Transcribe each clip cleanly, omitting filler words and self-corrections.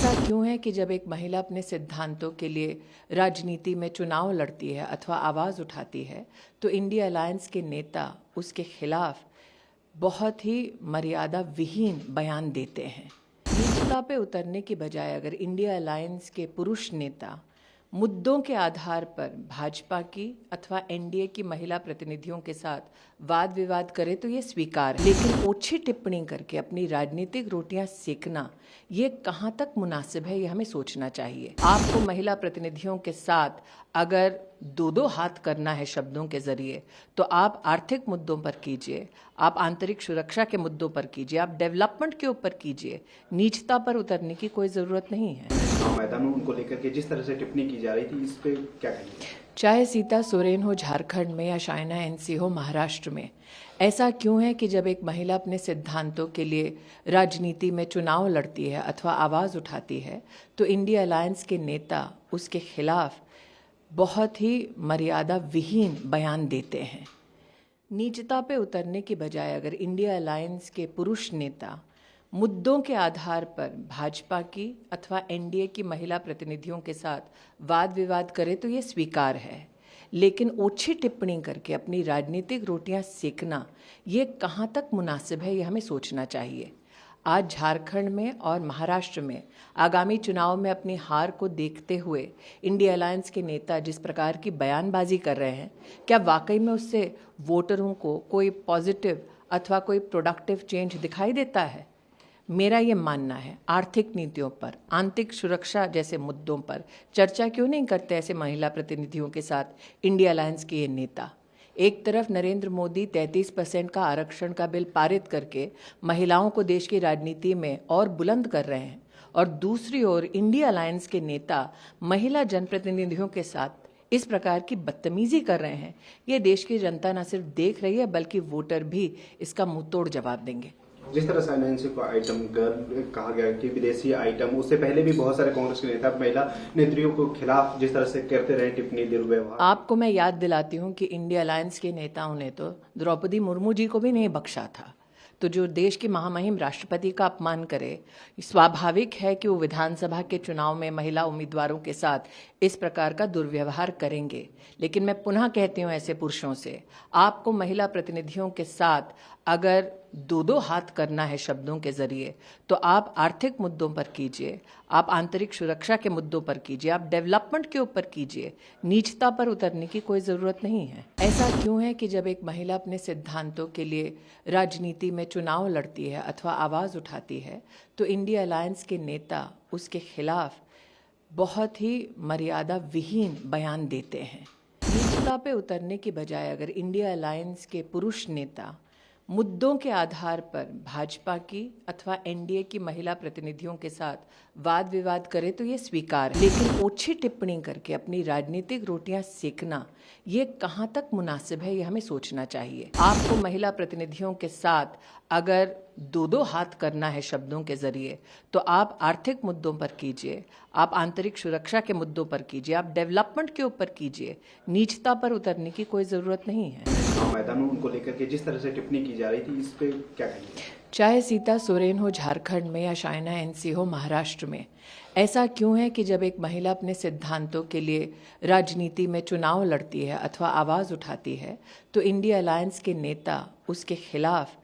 ऐसा क्यों है कि जब एक महिला अपने सिद्धांतों के लिए राजनीति में चुनाव लड़ती है अथवा आवाज़ उठाती है तो इंडिया अलायंस के नेता उसके खिलाफ बहुत ही मर्यादा विहीन बयान देते हैं। नीचता पे उतरने की बजाय अगर इंडिया अलायंस के पुरुष नेता मुद्दों के आधार पर भाजपा की अथवा एनडीए की महिला प्रतिनिधियों के साथ वाद विवाद करे तो ये स्वीकार है, लेकिन ओछी टिप्पणी करके अपनी राजनीतिक रोटियां सेकना ये कहां तक मुनासिब है, ये हमें सोचना चाहिए। आपको महिला प्रतिनिधियों के साथ अगर दो हाथ करना है शब्दों के जरिए तो आप आर्थिक मुद्दों पर कीजिए, आप आंतरिक सुरक्षा के मुद्दों पर कीजिए, आप डेवलपमेंट के ऊपर कीजिए। नीचता पर उतरने की कोई जरूरत नहीं है। मैदान में उनको लेकर के जिस तरह से टिप्पणी की जा रही थी, इस पे क्या कहेंगे? चाहे सीता सोरेन हो झारखंड में या शाइना एनसी हो महाराष्ट्र में, ऐसा क्यों है कि जब एक महिला अपने सिद्धांतों के लिए राजनीति में चुनाव लड़ती है अथवा आवाज़ उठाती है तो इंडिया अलायंस के नेता उसके खिलाफ बहुत ही मर्यादा विहीन बयान देते हैं। नीचता पे उतरने की बजाय अगर इंडिया अलायंस के पुरुष नेता मुद्दों के आधार पर भाजपा की अथवा एनडीए की महिला प्रतिनिधियों के साथ वाद विवाद करे तो ये स्वीकार है, लेकिन ओछी टिप्पणी करके अपनी राजनीतिक रोटियां सेकना ये कहां तक मुनासिब है, ये हमें सोचना चाहिए। आज झारखंड में और महाराष्ट्र में आगामी चुनाव में अपनी हार को देखते हुए इंडिया अलायंस के नेता जिस प्रकार की बयानबाजी कर रहे हैं, क्या वाकई में उससे वोटरों को कोई पॉजिटिव अथवा कोई प्रोडक्टिव चेंज दिखाई देता है? मेरा ये मानना है, आर्थिक नीतियों पर, आंतरिक सुरक्षा जैसे मुद्दों पर चर्चा क्यों नहीं करते ऐसे महिला प्रतिनिधियों के साथ इंडिया अलायंस के ये नेता? एक तरफ नरेंद्र मोदी 33% का आरक्षण का बिल पारित करके महिलाओं को देश की राजनीति में और बुलंद कर रहे हैं और दूसरी ओर इंडिया अलायंस के नेता महिला जनप्रतिनिधियों के साथ इस प्रकार की बदतमीजी कर रहे हैं। ये देश की जनता न सिर्फ देख रही है बल्कि वोटर भी इसका मुंहतोड़ जवाब देंगे। जिस तरह से एनसी को आइटम गर्ल कहा गया कि विदेशी आइटम, उससे पहले भी बहुत सारे कांग्रेस के नेता महिला नेत्रियों को खिलाफ जिस तरह से करते रहे टिप्पणी, दुर्व्यवहार। आपको मैं याद दिलाती हूँ कि इंडिया अलायंस के नेताओं ने तो द्रौपदी मुर्मू जी को भी नहीं बख्शा था। तो जो देश की महामहिम राष्ट्रपति का अपमान करे, स्वाभाविक है कि वो विधानसभा के चुनाव में महिला उम्मीदवारों के साथ इस प्रकार का दुर्व्यवहार करेंगे। लेकिन मैं पुनः कहती हूँ ऐसे पुरुषों से, आपको महिला प्रतिनिधियों के साथ अगर दो हाथ करना है शब्दों के जरिए तो आप आर्थिक मुद्दों पर कीजिए, आप आंतरिक सुरक्षा के मुद्दों पर कीजिए, आप डेवलपमेंट के ऊपर कीजिए। नीचता पर उतरने की कोई जरूरत नहीं है। ऐसा क्यों है कि जब एक महिला अपने सिद्धांतों के लिए राजनीति में चुनाव लड़ती है अथवा आवाज़ उठाती है तो इंडिया अलायंस के नेता उसके खिलाफ बहुत ही मर्यादा विहीन बयान देते हैं। नीचता पे उतरने की बजाय अगर इंडिया अलायंस के पुरुष नेता मुद्दों के आधार पर भाजपा की अथवा एनडीए की महिला प्रतिनिधियों के साथ वाद विवाद करे तो ये स्वीकार है, लेकिन ओछी टिप्पणी करके अपनी राजनीतिक रोटियां सेकना ये कहां तक मुनासिब है, ये हमें सोचना चाहिए। आपको महिला प्रतिनिधियों के साथ अगर दो हाथ करना है शब्दों के जरिए तो आप आर्थिक मुद्दों पर कीजिए, आप आंतरिक सुरक्षा के मुद्दों पर कीजिए, आप डेवलपमेंट के ऊपर कीजिए। नीचता पर उतरने की कोई जरूरत नहीं है। मैदान में उनको लेकर के जिस तरह से टिप्पणी की जा रही थी, इस पे क्या कहेंगे? चाहे सीता सोरेन हो झारखंड में या शाइना एनसी हो महाराष्ट्र में, ऐसा क्यों है कि जब एक महिला अपने सिद्धांतों के लिए राजनीति में चुनाव लड़ती है अथवा आवाज़ उठाती है तो इंडिया अलायंस के नेता उसके खिलाफ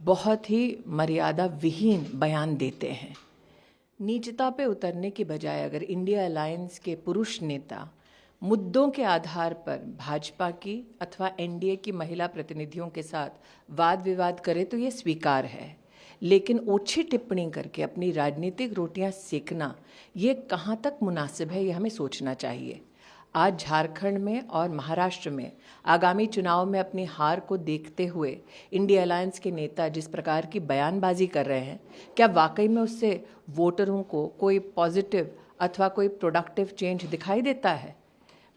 बहुत ही मर्यादा विहीन बयान देते हैं। नीचता पे उतरने की बजाय अगर इंडिया अलायंस के पुरुष नेता मुद्दों के आधार पर भाजपा की अथवा एनडीए की महिला प्रतिनिधियों के साथ वाद विवाद करे तो ये स्वीकार है, लेकिन ओछी टिप्पणी करके अपनी राजनीतिक रोटियां सेकना ये कहां तक मुनासिब है, ये हमें सोचना चाहिए। आज झारखंड में और महाराष्ट्र में आगामी चुनाव में अपनी हार को देखते हुए इंडिया अलायंस के नेता जिस प्रकार की बयानबाजी कर रहे हैं, क्या वाकई में उससे वोटरों को कोई पॉजिटिव अथवा कोई प्रोडक्टिव चेंज दिखाई देता है?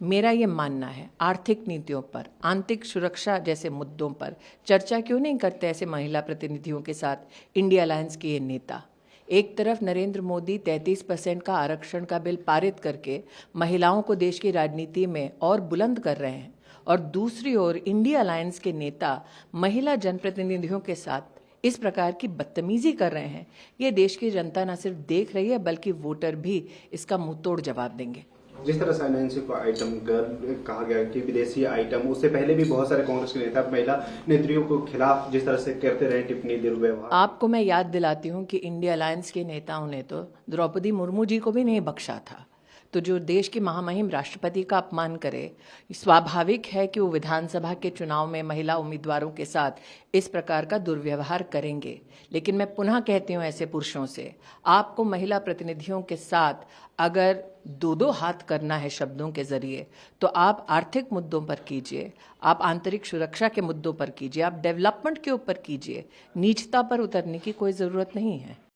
मेरा ये मानना है, आर्थिक नीतियों पर, आंतरिक सुरक्षा जैसे मुद्दों पर चर्चा क्यों नहीं करते ऐसे महिला प्रतिनिधियों के साथ इंडिया अलायंस के ये नेता? एक तरफ नरेंद्र मोदी 33% का आरक्षण का बिल पारित करके महिलाओं को देश की राजनीति में और बुलंद कर रहे हैं और दूसरी ओर इंडिया अलायंस के नेता महिला जनप्रतिनिधियों के साथ इस प्रकार की बदतमीजी कर रहे हैं, ये देश की जनता न सिर्फ देख रही है बल्कि वोटर भी इसका मुंहतोड़ जवाब देंगे। जिस तरह से एनएनसी को आइटम गर्ल कहा गया कि विदेशी आइटम, उससे पहले भी बहुत सारे कांग्रेस के नेता महिला नेत्रियों के खिलाफ जिस तरह से करते रहे टिप्पणी, दुर्व्यवहार। आपको मैं याद दिलाती हूं कि इंडिया अलायंस के नेताओं ने तो द्रौपदी मुर्मू जी को भी नहीं बख्शा था। तो जो देश के महामहिम राष्ट्रपति का अपमान करे, स्वाभाविक है कि वो विधानसभा के चुनाव में महिला उम्मीदवारों के साथ इस प्रकार का दुर्व्यवहार करेंगे। लेकिन मैं पुनः कहती हूं ऐसे पुरुषों से, आपको महिला प्रतिनिधियों के साथ अगर दो दो हाथ करना है शब्दों के जरिए, तो आप आर्थिक मुद्दों पर कीजिए, आप आंतरिक सुरक्षा के मुद्दों पर कीजिए, आप डेवलपमेंट के ऊपर कीजिए। नीचता पर उतरने की कोई जरूरत नहीं है।